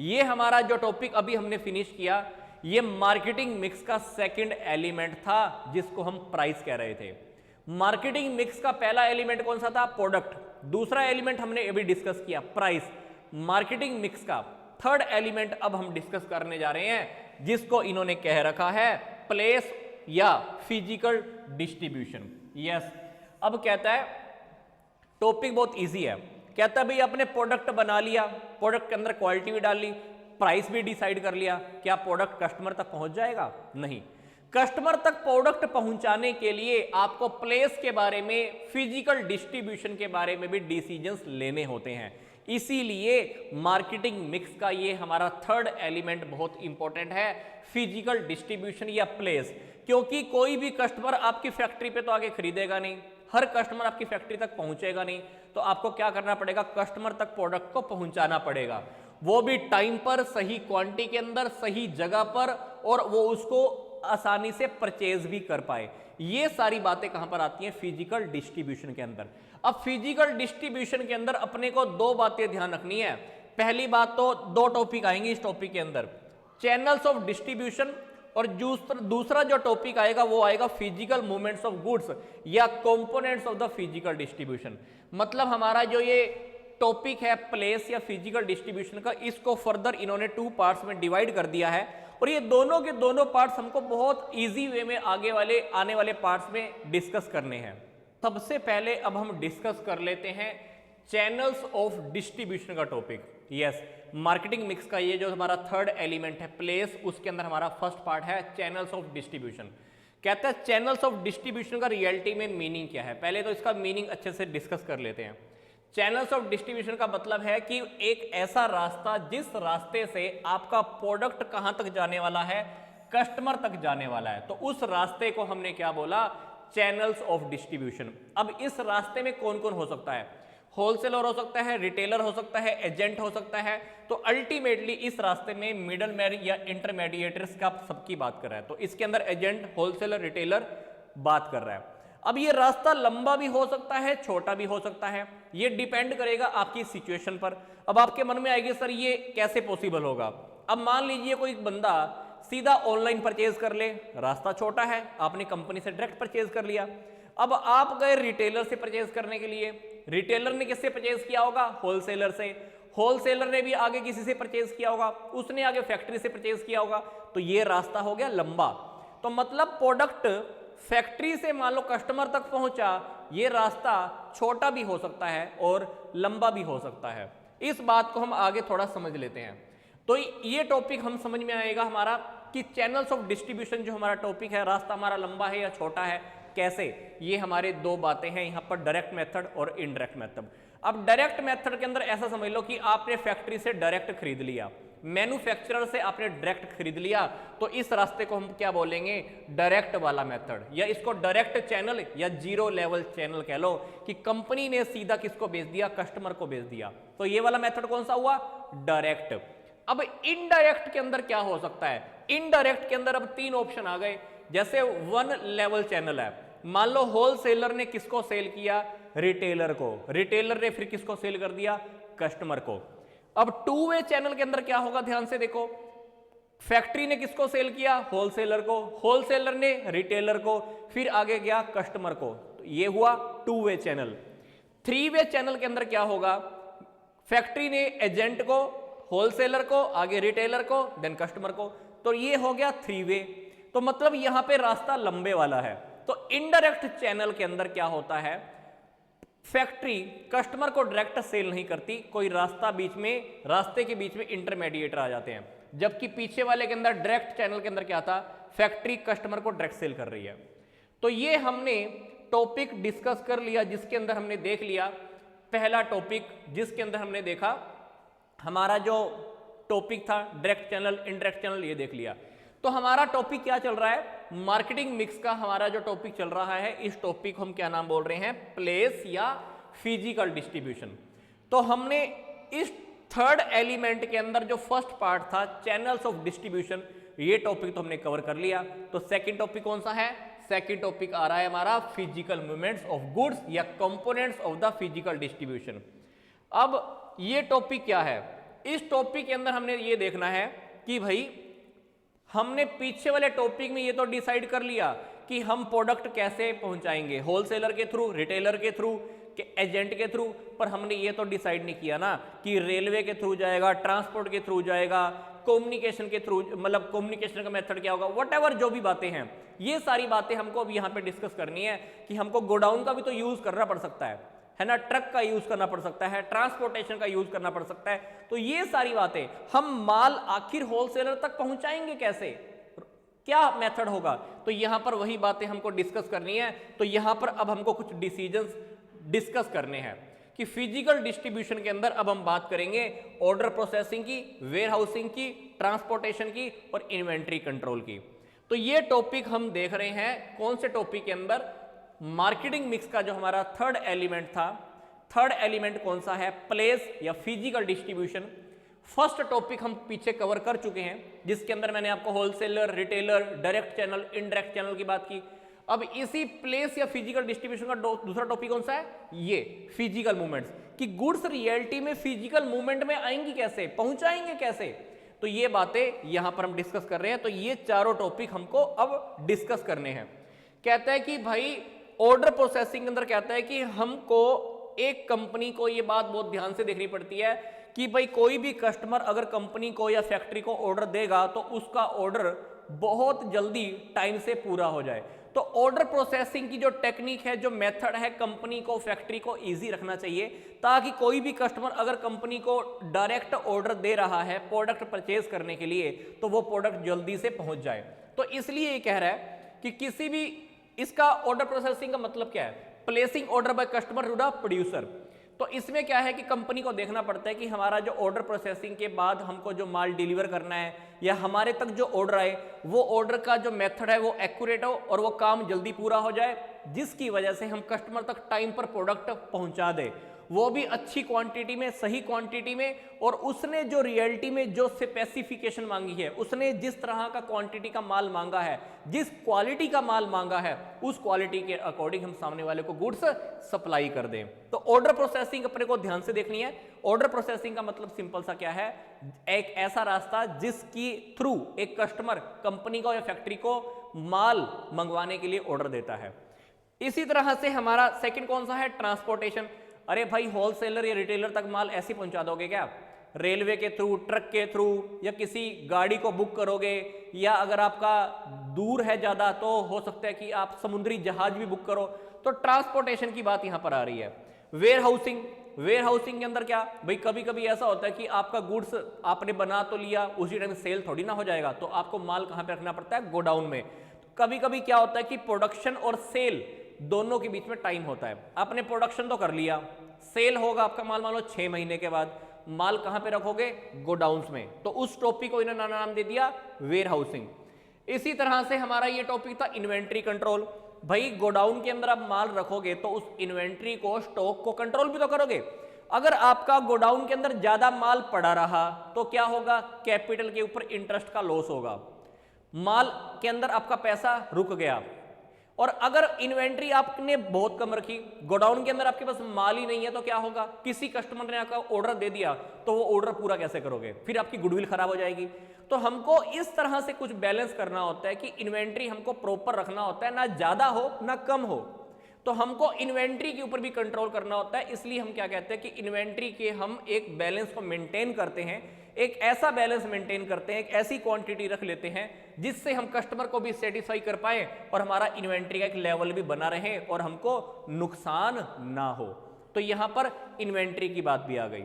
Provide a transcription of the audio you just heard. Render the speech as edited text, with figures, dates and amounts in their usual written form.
ये हमारा जो टॉपिक अभी हमने फिनिश किया, ये मार्केटिंग मिक्स का सेकंड एलिमेंट था जिसको हम प्राइस कह रहे थे। मार्केटिंग मिक्स का पहला एलिमेंट कौन सा था? प्रोडक्ट। दूसरा एलिमेंट हमने अभी डिस्कस किया प्राइस। मार्केटिंग मिक्स का थर्ड एलिमेंट अब हम डिस्कस करने जा रहे हैं जिसको इन्होंने कह रखा है प्लेस या फिजिकल डिस्ट्रीब्यूशन। यस, अब कहता है टॉपिक बहुत इजी है। कहता है भाई आपने प्रोडक्ट बना लिया, प्रोडक्ट के अंदर क्वालिटी भी डाल ली, प्राइस भी डिसाइड कर लिया, क्या प्रोडक्ट कस्टमर तक पहुंच जाएगा? नहीं। कस्टमर तक प्रोडक्ट पहुंचाने के लिए आपको प्लेस के बारे में, फिजिकल डिस्ट्रीब्यूशन के बारे में भी डिसीजंस लेने होते हैं। इसीलिए मार्केटिंग मिक्स का ये हमारा थर्ड एलिमेंट बहुत इंपॉर्टेंट है, फिजिकल डिस्ट्रीब्यूशन या प्लेस। क्योंकि कोई भी कस्टमर आपकी फैक्ट्री पे तो आके खरीदेगा नहीं, हर कस्टमर आपकी फैक्ट्री तक पहुंचेगा नहीं, तो आपको क्या करना पड़ेगा? कस्टमर तक प्रोडक्ट को पहुंचाना पड़ेगा, वो भी टाइम पर, सही क्वांटिटी के अंदर, सही जगह पर, और वो उसको आसानी से परचेज भी कर पाए। ये सारी बातें कहां पर आती हैं? फिजिकल डिस्ट्रीब्यूशन के अंदर। अब फिजिकल डिस्ट्रीब्यूशन के अंदर अपने को दो बातें ध्यान रखनी है। पहली बात तो दो टॉपिक आएंगे इस टॉपिक के अंदर, चैनल्स ऑफ डिस्ट्रीब्यूशन, और दूसरा जो टॉपिक आएगा वो आएगा फिजिकल मूवमेंट्स ऑफ गुड्स या components of the physical distribution. मतलब हमारा जो ये टॉपिक है प्लेस या फिजिकल डिस्ट्रीब्यूशन का, इसको फर्दर इन्होंने 2 पार्ट्स में डिवाइड कर दिया है, और ये दोनों के दोनों पार्ट्स हमको बहुत इजी वे में आने वाले पार्ट्स में डिस्कस करने हैं। सबसे पहले अब हम डिस्कस कर लेते हैं चैनल्स ऑफ डिस्ट्रीब्यूशन का टॉपिक। यस, मार्केटिंग मिक्स का ये जो हमारा थर्ड एलिमेंट है प्लेस, उसके अंदर हमारा फर्स्ट पार्ट है चैनल्स ऑफ डिस्ट्रीब्यूशन। कहता है चैनल्स ऑफ डिस्ट्रीब्यूशन का रियलिटी में मीनिंग क्या है। पहले तो इसका मीनिंग अच्छे से डिस्कस कर लेते हैं। चैनल्स ऑफ डिस्ट्रीब्यूशन का मतलब है कि एक ऐसा रास्ता जिस रास्ते से आपका प्रोडक्ट कहां तक जाने वाला है? कस्टमर तक जाने वाला है, तो उस रास्ते को हमने क्या बोला? Channels of distribution. अब इस रास्ते में कौन कौन हो सकता है? होलसेलर हो सकता है, रिटेलर हो सकता है, एजेंट हो सकता है। तो अल्टीमेटली इस रास्ते में मिडल मैन या इंटरमीडिएटर्स का सबकी बात कर रहा है, तो इसके अंदर एजेंट, होलसेलर, रिटेलर बात कर रहा है। अब ये रास्ता लंबा भी हो सकता है, छोटा भी हो सकता है, ये डिपेंड करेगा आपकी सिचुएशन पर। अब आपके मन में आएगी सर ये कैसे पॉसिबल होगा? अब मान लीजिए कोई बंदा सीधा ऑनलाइन परचेज कर ले, रास्ता छोटा है, आपने कंपनी से डायरेक्ट परचेज कर लिया। अब आप गए रिटेलर से परचेज करने के लिए, रिटेलर ने किससे परचेज किया होगा? होलसेलर से। होलसेलर ने भी आगे किसी से परचेज किया होगा, उसने आगे फैक्ट्री से परचेज किया होगा, तो ये रास्ता हो गया लंबा। तो मतलब प्रोडक्ट फैक्ट्री से मान लो कस्टमर तक पहुंचा, ये रास्ता छोटा भी हो सकता है और लंबा भी हो सकता है। इस बात को हम आगे थोड़ा समझ लेते हैं। तो ये टॉपिक हम समझ में आएगा हमारा कि चैनल्स ऑफ डिस्ट्रीब्यूशन जो हमारा टॉपिक है, रास्ता हमारा लंबा है या छोटा है, कैसे? ये हमारे दो बातें हैं यहाँ पर, डायरेक्ट मेथड और इनडायरेक्ट मेथड। अब डायरेक्ट मेथड के अंदर ऐसा समझ लो कि आपने फैक्ट्री से डायरेक्ट खरीद लिया, मैन्युफैक्चरर से आपने डायरेक्ट खरीद लिया, तो इस रास्ते को हम क्या बोलेंगे? डायरेक्ट वाला मेथड, या इसको डायरेक्ट चैनल या जीरो लेवल चैनल कह लो, कि कंपनी ने सीधा किसको बेच दिया? कस्टमर को बेच दिया। तो ये वाला मेथड कौन सा हुआ? डायरेक्ट। अब इनडायरेक्ट के अंदर क्या हो सकता है? इनडायरेक्ट के अंदर अब 3 ऑप्शन आ गए। जैसे 1 लेवल चैनल है, मान लो होलसेलर ने किसको सेल किया? रिटेलर को, रिटेलर ने फिर किसको सेल कर दिया? कस्टमर को। अब 2 वे चैनल के अंदर क्या होगा? ध्यान से देखो, फैक्ट्री ने किसको सेल किया? होलसेलर को, होलसेलर ने रिटेलर को, फिर आगे गया कस्टमर को। तो ये हुआ 2 वे चैनल। 3 वे चैनल के अंदर क्या होगा? फैक्ट्री ने एजेंट को, होलसेलर को, आगे रिटेलर को, देन कस्टमर को। तो ये हो गया 3 वे। तो मतलब यहां पे रास्ता लंबे वाला है। तो इनडायरेक्ट चैनल के अंदर क्या होता है? फैक्ट्री कस्टमर को डायरेक्ट सेल नहीं करती, कोई रास्ता बीच में, रास्ते के बीच में इंटरमीडिएटर आ जाते हैं। जबकि पीछे वाले के अंदर डायरेक्ट चैनल के अंदर क्या था? फैक्ट्री कस्टमर को डायरेक्ट सेल कर रही है। तो ये हमने टॉपिक डिस्कस कर लिया, जिसके अंदर हमने देख लिया पहला टॉपिक, जिसके अंदर हमने देखा हमारा जो टॉपिक था डायरेक्ट चैनल, इनडायरेक्ट चैनल, ये देख लिया। तो हमारा टॉपिक क्या चल रहा है? मार्केटिंग मिक्स का हमारा जो टॉपिक चल रहा है, इस टॉपिक को हम क्या नाम बोल रहे हैं? प्लेस या फिजिकल डिस्ट्रीब्यूशन। तो हमने इस थर्ड एलिमेंट के अंदर जो फर्स्ट पार्ट था चैनल्स ऑफ डिस्ट्रीब्यूशन, ये टॉपिक तो हमने कवर कर लिया। तो सेकंड टॉपिक कौन सा है? सेकंड टॉपिक आ रहा है हमारा फिजिकल मूवमेंट्स ऑफ गुड्स या components of the physical distribution. अब ये टॉपिक क्या है? इस टॉपिक के अंदर हमने ये देखना है कि भाई हमने पीछे वाले टॉपिक में ये तो डिसाइड कर लिया कि हम प्रोडक्ट कैसे पहुंचाएंगे, होलसेलर के थ्रू, रिटेलर के थ्रू, के एजेंट के थ्रू, पर हमने ये तो डिसाइड नहीं किया ना कि रेलवे के थ्रू जाएगा, ट्रांसपोर्ट के थ्रू जाएगा, कम्युनिकेशन के थ्रू, मतलब कम्युनिकेशन का मेथड क्या होगा, व्हाटएवर जो भी बातें हैं, ये सारी बातें हमको अब यहाँ पे डिस्कस करनी है कि हमको गोडाउन का भी तो यूज करना पड़ सकता है ना, ट्रक का यूज करना पड़ सकता है, ट्रांसपोर्टेशन का यूज करना पड़ सकता है। तो ये सारी बातें, हम माल आखिर होलसेलर तक पहुंचाएंगे कैसे, क्या मेथड होगा, तो यहां पर वही बातें हमको डिस्कस करनी है। तो यहां पर अब हमको कुछ डिसीजंस डिस्कस करने हैं कि फिजिकल डिस्ट्रीब्यूशन के अंदर अब हम बात करेंगे ऑर्डर प्रोसेसिंग की, वेयर हाउसिंग की, ट्रांसपोर्टेशन की और इन्वेंट्री कंट्रोल की। तो ये टॉपिक हम देख रहे हैं कौन से टॉपिक के अंदर, मार्केटिंग मिक्स का जो हमारा थर्ड एलिमेंट था। थर्ड एलिमेंट कौन सा है, प्लेस या फिजिकल डिस्ट्रीब्यूशन। फर्स्ट टॉपिक हम पीछे कवर कर चुके हैं जिसके अंदर मैंने आपको wholesaler, retailer, direct channel, indirect channel की बात की। अब इसी प्लेस या फिजिकल डिस्ट्रीब्यूशन का दूसरा टॉपिक कौन सा है, ये फिजिकल मूवमेंट्स, कि गुड्स रियलिटी में फिजिकल मूवमेंट में आएंगी कैसे, पहुंचाएंगे कैसे। तो ये बातें यहां पर हम डिस्कस कर रहे हैं। तो ये चारों टॉपिक हमको अब डिस्कस करने हैं। कहता है कि भाई ऑर्डर प्रोसेसिंग के अंदर कहता है कि हमको एक कंपनी को ये बात बहुत ध्यान से देखनी पड़ती है कि भाई कोई भी कस्टमर अगर कंपनी को या फैक्ट्री को ऑर्डर देगा तो उसका ऑर्डर बहुत जल्दी टाइम से पूरा हो जाए। तो ऑर्डर प्रोसेसिंग की जो टेक्निक है, जो मेथड है, कंपनी को, फैक्ट्री को इजी रखना चाहिए ताकि कोई भी कस्टमर अगर कंपनी को डायरेक्ट ऑर्डर दे रहा है प्रोडक्ट परचेज करने के लिए तो वो प्रोडक्ट जल्दी से पहुंच जाए। तो इसलिए ये कह रहा है कि किसी भी, इसका ऑर्डर प्रोसेसिंग का मतलब क्या है, placing order by customer to the producer. तो इसमें क्या है कि कंपनी को देखना पड़ता है कि हमारा जो ऑर्डर प्रोसेसिंग के बाद हमको जो माल डिलीवर करना है या हमारे तक जो ऑर्डर आए वो ऑर्डर का जो मेथड है वो एक्यूरेट हो और वो काम जल्दी पूरा हो जाए, जिसकी वजह से हम कस्टमर तक टाइम पर प्रोडक्ट पहुंचा दे, वो भी अच्छी क्वांटिटी में, सही क्वांटिटी में, और उसने जो रियलिटी में जो स्पेसिफिकेशन मांगी है, उसने जिस तरह का क्वांटिटी का माल मांगा है, जिस क्वालिटी का माल मांगा है, उस क्वालिटी के अकॉर्डिंग हम सामने वाले को गुड्स सप्लाई कर दें। तो ऑर्डर प्रोसेसिंग अपने को ध्यान से देखनी है। ऑर्डर प्रोसेसिंग का मतलब सिंपल सा क्या है, एक ऐसा रास्ता जिसकी थ्रू एक कस्टमर कंपनी को या फैक्ट्री को माल मंगवाने के लिए ऑर्डर देता है। इसी तरह से हमारा सेकंड कौन सा है, ट्रांसपोर्टेशन। अरे भाई होलसेलर या रिटेलर तक माल ऐसे पहुंचा दोगे क्या, रेलवे के थ्रू, ट्रक के थ्रू, या किसी गाड़ी को बुक करोगे, या अगर आपका दूर है ज्यादा तो हो सकता है कि आप समुद्री जहाज भी बुक करो। तो ट्रांसपोर्टेशन की बात यहां पर आ रही है। वेयर हाउसिंग, वेयर हाउसिंग के अंदर क्या, भाई कभी कभी ऐसा होता है कि आपका गुड्स आपने बना तो लिया, उसी टाइम सेल थोड़ी ना हो जाएगा, तो आपको माल कहां पे रखना पड़ता है, गोडाउन में। कभी कभी क्या होता है कि प्रोडक्शन और सेल दोनों के बीच में टाइम होता है। आपने प्रोडक्शन तो कर लिया, सेल होगा आपका माल मान लो 6 महीने के बाद, माल कहां पे रखोगे, गोडाउन्स में। तो उस टॉपिक को इन्होंने नाम दे दिया वेयर हाउसिंग। इसी तरह से हमारा ये टॉपिक था इन्वेंट्री कंट्रोल। भाई गोडाउन के अंदर आप माल रखोगे तो उस इन्वेंट्री को, स्टॉक को कंट्रोल भी तो करोगे। अगर आपका गोडाउन के अंदर ज्यादा माल पड़ा रहा तो क्या होगा, कैपिटल के ऊपर इंटरेस्ट का लॉस होगा, माल के अंदर आपका पैसा रुक गया। और अगर इन्वेंट्री आपने बहुत कम रखी, गोडाउन के अंदर आपके पास माल ही नहीं है, तो क्या होगा, किसी कस्टमर ने आपका ऑर्डर दे दिया तो वो ऑर्डर पूरा कैसे करोगे, फिर आपकी गुडविल खराब हो जाएगी। तो हमको इस तरह से कुछ बैलेंस करना होता है कि इन्वेंट्री हमको प्रॉपर रखना होता है, ना ज्यादा हो ना कम हो। तो हमको इन्वेंट्री के ऊपर भी कंट्रोल करना होता है। इसलिए हम क्या कहते हैं कि इन्वेंट्री के हम एक बैलेंस को मेंटेन करते हैं, एक ऐसा बैलेंस मेंटेन करते हैं, एक ऐसी क्वांटिटी रख लेते हैं जिससे हम कस्टमर को भी सेटिस्फाई कर पाए और हमारा इन्वेंट्री का एक लेवल भी बना रहे और हमको नुकसान ना हो। तो यहां पर इन्वेंट्री की बात भी आ गई।